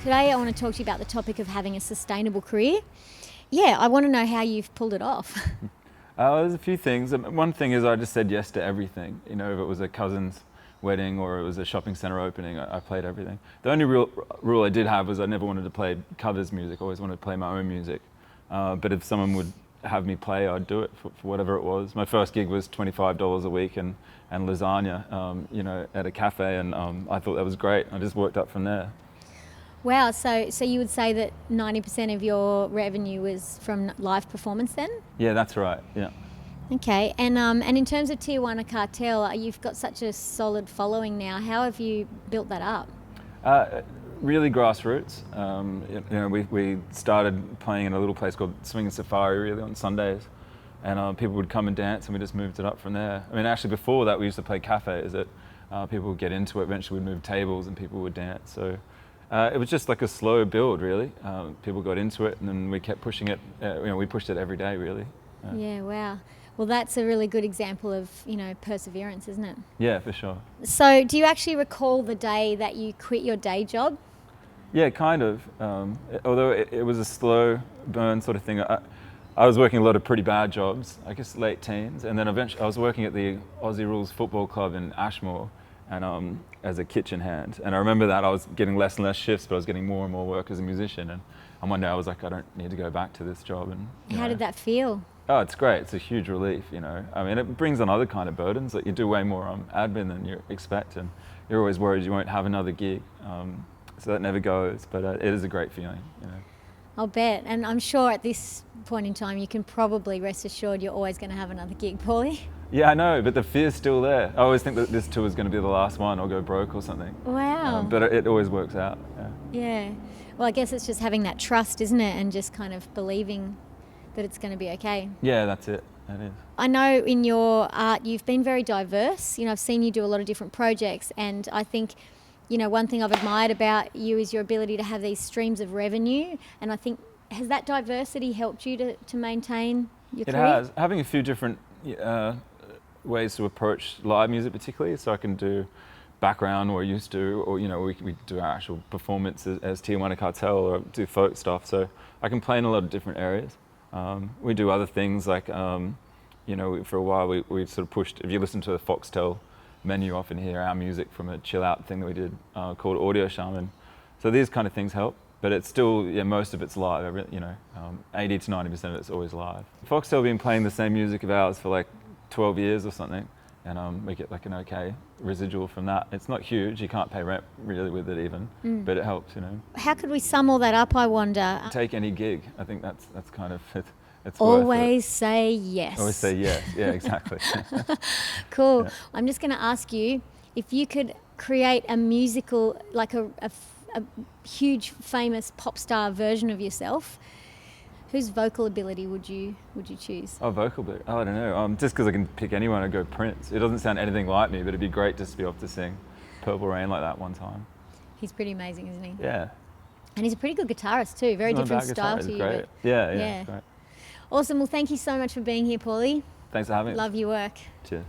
Today I want to talk to you about the topic of having a sustainable career. Yeah, I want to know how you've pulled it off. There's a few things. One thing is I just said yes to everything. You know, if it was a cousin's wedding or it was a shopping centre opening, I played everything. The only real rule I did have was I never wanted to play covers music. I always wanted to play my own music. But if someone would have me play, I'd do it for whatever it was. My first gig was $25 a week and lasagna, you know, at a cafe, and I thought that was great. I just worked up from there. Wow, so you would say that 90% of your revenue was from live performance then? Yeah, that's right, yeah. Okay, and in terms of Tijuana Cartel, you've got such a solid following now. How have you built that up? Really grassroots. You know, we started playing in a little place called Swing and Safari really on Sundays, and people would come and dance, and we just moved it up from there. I mean, actually before that we used to play cafes that people would get into it. Eventually we'd move tables and people would dance. So it was just like a slow build really. People got into it and then we kept pushing it. You know, we pushed it every day really. Yeah, wow. Well, that's a really good example of, you know, perseverance, isn't it? Yeah, for sure. So do you actually recall the day that you quit your day job? Yeah, kind of. Although it was a slow burn sort of thing. I was working a lot of pretty bad jobs, I guess late teens, and then eventually I was working at the Aussie Rules Football Club in Ashmore and as a kitchen hand. And I remember that I was getting less and less shifts, but I was getting more and more work as a musician. And one day I was like, I don't need to go back to this job. And how did that feel? Oh, it's great. It's a huge relief, you know. I mean, it brings on other kind of burdens. Like you do way more admin than you expect, and you're always worried you won't have another gig. So that never goes, but it is a great feeling, you know. I'll bet, and I'm sure at this point in time you can probably rest assured you're always going to have another gig, Paulie. Yeah, I know, but the fear's still there. I always think that this tour is going to be the last one, or go broke or something. Wow. But it always works out. Yeah. Well, I guess it's just having that trust, isn't it, and just kind of believing that it's going to be okay. Yeah, that's it. That is. I know in your art you've been very diverse. You know, I've seen you do a lot of different projects, and I think, you know, one thing I've admired about you is your ability to have these streams of revenue, and I think, has that diversity helped you to maintain your career? It has. Having a few different ways to approach live music particularly, so I can do background or used to, or you know, we do our actual performance as Tijuana Cartel or do folk stuff, so I can play in a lot of different areas. We do other things like, you know, for a while we sort of pushed, if you listen to the Foxtel menu often hear our music from a chill out thing that we did called Audio Shaman. So these kind of things help, but it's still, yeah, most of it's live, you know, 80 to 90% of it's always live. Foxtel have been playing the same music of ours for like 12 years or something, and we get like an okay residual from that. It's not huge, you can't pay rent really with it even, but it helps, you know. How could we sum all that up, I wonder? Take any gig, I think that's kind of it. It's always say yes. Always say yes, yeah, exactly. Cool. Yeah. I'm just going to ask you, if you could create a musical, like a huge famous pop star version of yourself, whose vocal ability would you choose? Oh, vocal ability? Oh, I don't know. Just because I can pick anyone, I'd go Prince. It doesn't sound anything like me, but it'd be great just to be able to sing Purple Rain like that one time. He's pretty amazing, isn't he? Yeah. And he's a pretty good guitarist too. Very different style to you. Great. But Yeah. Great. Awesome. Well, thank you so much for being here, Paulie. Thanks for having me. Love your work. Cheers.